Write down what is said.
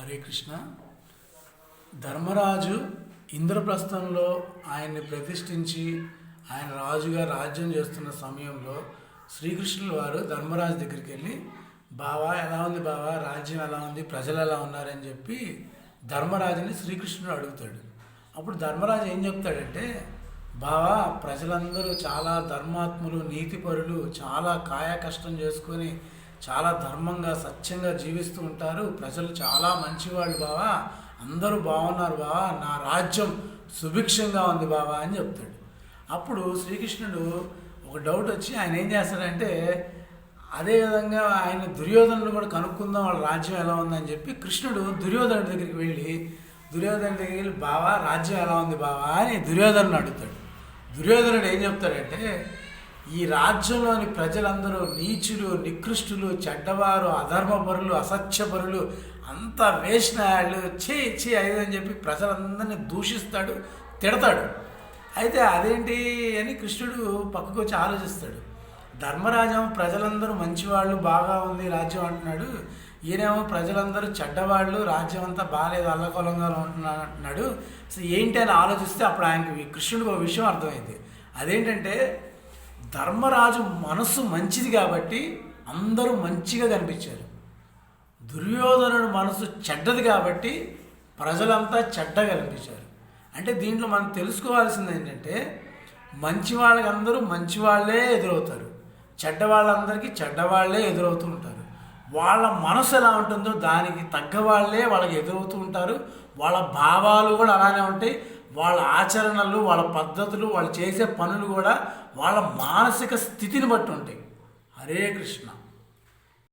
హరే కృష్ణ. ధర్మరాజు ఇంద్రప్రస్థంలో ఆయన్ని ప్రతిష్ఠించి ఆయన రాజుగా రాజ్యం చేస్తున్న సమయంలో శ్రీకృష్ణుల వారు ధర్మరాజు దగ్గరికి వెళ్ళి, బావా ఎలా ఉంది బావా, రాజ్యం ఎలా ఉంది, ప్రజలు ఎలా ఉన్నారని చెప్పి ధర్మరాజుని శ్రీకృష్ణుడు అడుగుతాడు. అప్పుడు ధర్మరాజు ఏం చెప్తాడంటే, బావా ప్రజలందరూ చాలా ధర్మాత్ములు, నీతిపరులు, చాలా కాయ కష్టం చేసుకొని చాలా ధర్మంగా సత్యంగా జీవిస్తూ ఉంటారు, ప్రజలు చాలా మంచివాళ్ళు బావా, అందరూ బాగున్నారు బావా, నా రాజ్యం సుభిక్షంగా ఉంది బావా అని చెప్తాడు. అప్పుడు శ్రీకృష్ణుడు ఒక డౌట్ వచ్చి ఆయన ఏం చేస్తాడంటే, అదేవిధంగా ఆయన దుర్యోధనుడు కూడా కనుక్కుందాం వాళ్ళ రాజ్యం ఎలా ఉందని చెప్పి కృష్ణుడు దుర్యోధనుడి దగ్గరికి వెళ్ళి బావా రాజ్యం ఎలా ఉంది బావా అని దుర్యోధనుడు అడుగుతాడు. దుర్యోధనుడు ఏం చెప్తాడంటే, ఈ రాజ్యంలోని ప్రజలందరూ నీచులు, నికృష్టులు, చెడ్డవారు, అధర్మపరులు, అసత్యపరులు, అంతా వేషనాయాళ్ళు, చే అని చెప్పి ప్రజలందరినీ దూషిస్తాడు, తిడతాడు. అయితే అదేంటి అని కృష్ణుడు పక్కకు వచ్చి ఆలోచిస్తాడు. ధర్మరాజం ప్రజలందరూ మంచివాళ్ళు, బాగా ఉంది రాజ్యం అంటున్నాడు, ఈయనేమో ప్రజలందరూ చెడ్డవాళ్ళు, రాజ్యం అంతా బాగాలేదు, అల్లకొలంగా అంటున్నాడు. సో ఏంటి అని ఆలోచిస్తే అప్పుడు ఆయనకి కృష్ణుడికి ఒక విషయం అర్థమైంది. అదేంటంటే, ధర్మరాజు మనసు మంచిది కాబట్టి అందరూ మంచిగా కనిపించారు, దుర్యోధనుడు మనసు చెడ్డది కాబట్టి ప్రజలంతా చెడ్డగా కనిపించారు. అంటే దీంట్లో మనం తెలుసుకోవాల్సింది ఏంటంటే, మంచి వాళ్ళకి అందరూ మంచి వాళ్ళే ఎదురవుతారు, చెడ్డ వాళ్ళందరికీ చెడ్డవాళ్లే ఎదురవుతూ ఉంటారు. వాళ్ళ మనసు ఎలా ఉంటుందో దానికి తగ్గ వాళ్ళే వాళ్ళకి ఎదురవుతూ ఉంటారు. వాళ్ళ భావాలు కూడా అలానే ఉంటాయి, వాళ్ళ ఆచరణలు, వాళ్ళ పద్ధతులు, వాళ్ళు చేసే పనులు కూడా వాళ్ళ మానసిక స్థితిని బట్టి ఉంటాయి. హరే కృష్ణ.